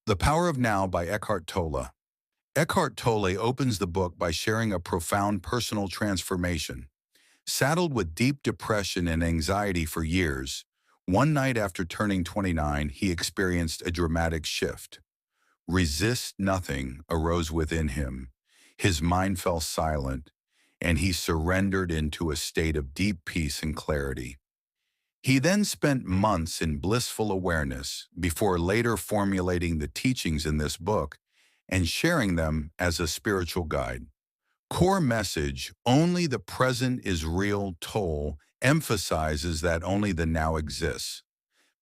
The Power of Now by Eckhart Tolle. Eckhart Tolle opens the book by sharing a profound personal transformation. Saddled with deep depression and anxiety for years, one night after turning 29, he experienced a dramatic shift. Resist nothing arose within him. His mind fell silent, and he surrendered into a state of deep peace and clarity. He then spent months in blissful awareness before later formulating the teachings in this book and sharing them as a spiritual guide. Core message, only the present is real. Toll emphasizes that only the now exists.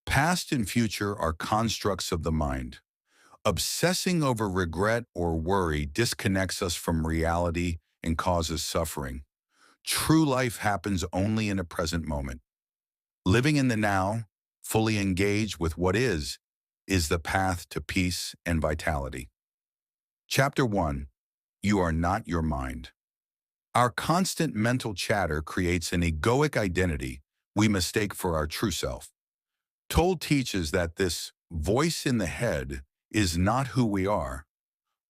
Past and future are constructs of the mind. Obsessing over regret or worry disconnects us from reality and causes suffering. True life happens only in a present moment. Living in the now, fully engaged with what is the path to peace and vitality. Chapter 1. You are not your mind. Our constant mental chatter creates an egoic identity we mistake for our true self. Toll teaches that this voice in the head is not who we are.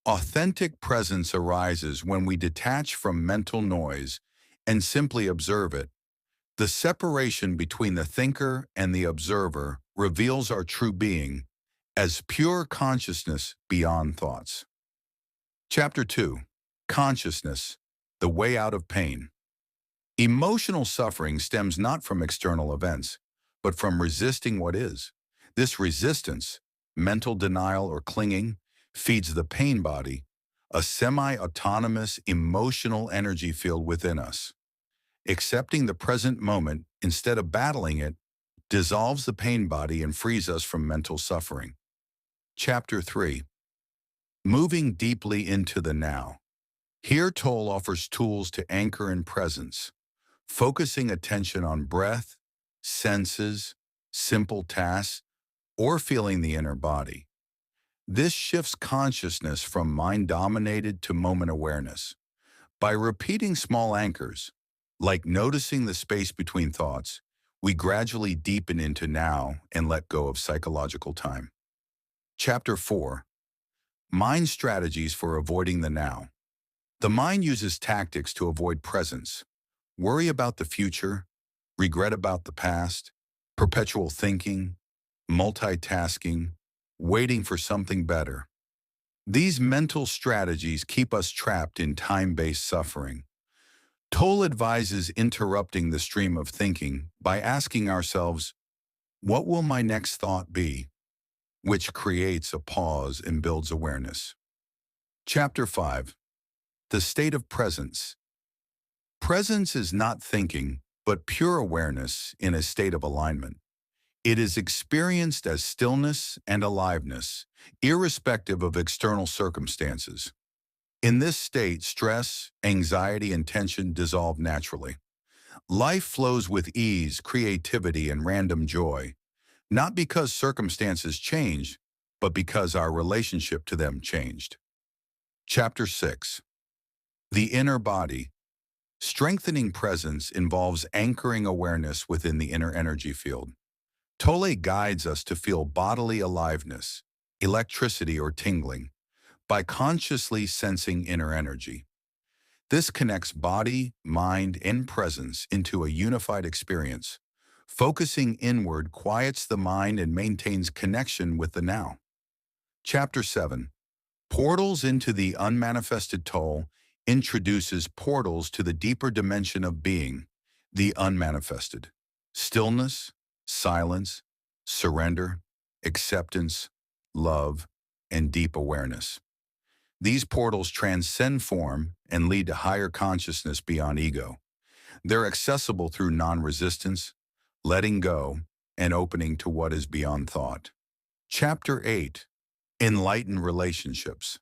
Authentic presence arises when we detach from mental noise and simply observe it. The separation between the thinker and the observer reveals our true being as pure consciousness beyond thoughts. Chapter 2. Consciousness, the way out of pain. Emotional suffering stems not from external events, but from resisting what is. This resistance, mental denial or clinging, feeds the pain body, a semi-autonomous emotional energy field within us. Accepting the present moment instead of battling it dissolves the pain body and frees us from mental suffering. Chapter 3. Moving deeply into the now. Here Toll offers tools to anchor in presence, focusing attention on breath, senses, simple tasks, or feeling the inner body. This shifts consciousness from mind-dominated to moment awareness. By repeating small anchors, like noticing the space between thoughts, we gradually deepen into now and let go of psychological time. Chapter 4. Mind strategies for avoiding the now. The mind uses tactics to avoid presence. Worry about the future, regret about the past, perpetual thinking, multitasking, waiting for something better. These mental strategies keep us trapped in time-based suffering. Toll advises interrupting the stream of thinking by asking ourselves, what will my next thought be? Which creates a pause and builds awareness. Chapter 5. The state of presence. Presence is not thinking, but pure awareness in a state of alignment. It is experienced as stillness and aliveness, irrespective of external circumstances. In this state, stress, anxiety, and tension dissolve naturally. Life flows with ease, creativity, and random joy, not because circumstances changed, but because our relationship to them changed. Chapter 6. The inner body. Strengthening presence involves anchoring awareness within the inner energy field. Tolle guides us to feel bodily aliveness, electricity, or tingling, by consciously sensing inner energy. This connects body, mind, and presence into a unified experience. Focusing inward quiets the mind and maintains connection with the now. Chapter 7. Portals into the unmanifested. Toll introduces portals to the deeper dimension of being, the unmanifested. Stillness, silence, surrender, acceptance, love, and deep awareness. These portals transcend form and lead to higher consciousness beyond ego. They're accessible through non-resistance, letting go, and opening to what is beyond thought. Chapter 8. Enlightened relationships.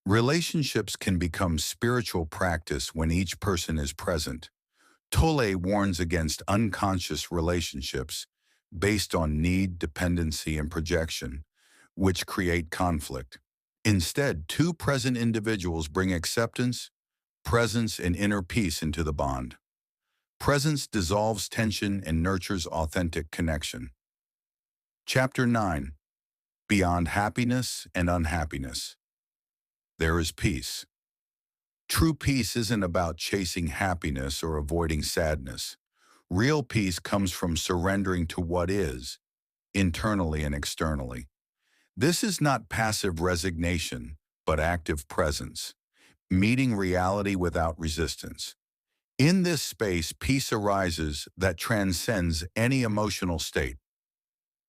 Relationships can become spiritual practice when each person is present. Tolle warns against unconscious relationships based on need, dependency, and projection, which create conflict. Instead, two present individuals bring acceptance, presence, and inner peace into the bond. Presence dissolves tension and nurtures authentic connection. Chapter 9. Beyond happiness and unhappiness, there is peace. True peace isn't about chasing happiness or avoiding sadness. Real peace comes from surrendering to what is, internally and externally. This is not passive resignation, but active presence, meeting reality without resistance. In this space, peace arises that transcends any emotional state.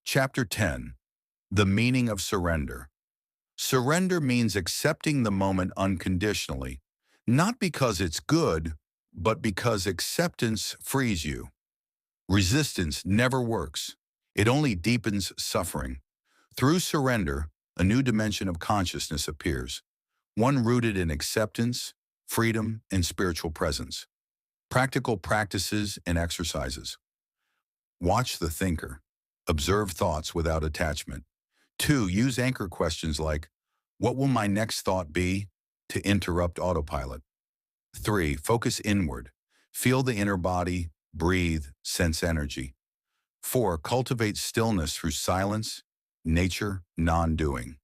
Chapter 10. The Meaning of Surrender. Surrender means accepting the moment unconditionally, not because it's good, but because acceptance frees you. Resistance never works. It only deepens suffering. Through surrender, a new dimension of consciousness appears, one rooted in acceptance, freedom, and spiritual presence. Practical practices and exercises. Watch the thinker. Observe thoughts without attachment. 2. Use anchor questions like, what will my next thought be? To interrupt autopilot. 3. Focus inward. Feel the inner body, breathe, sense energy. 4. Cultivate stillness through silence, nature, non-doing.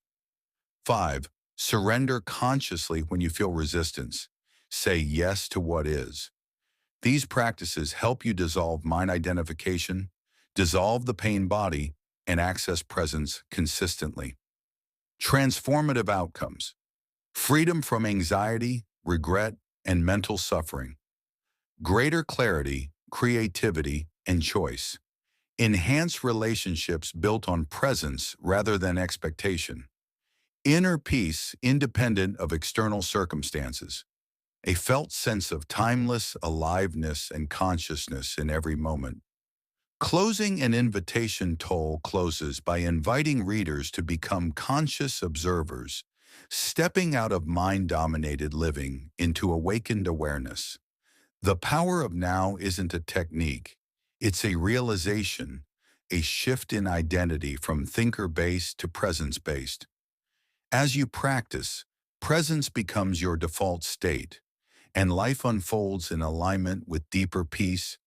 5. Surrender consciously when you feel resistance. Say yes to what is. These practices help you dissolve mind identification, dissolve the pain body, and access presence consistently. Transformative outcomes. Freedom from anxiety, regret, and mental suffering. Greater clarity, creativity, and choice. Enhance relationships built on presence rather than expectation. Inner peace independent of external circumstances. A felt sense of timeless aliveness and consciousness in every moment. Closing an invitation Tolle closes by inviting readers to become conscious observers, stepping out of mind-dominated living into awakened awareness. The power of now isn't a technique, it's a realization, a shift in identity from thinker-based to presence-based. As you practice, presence becomes your default state, and life unfolds in alignment with deeper peace,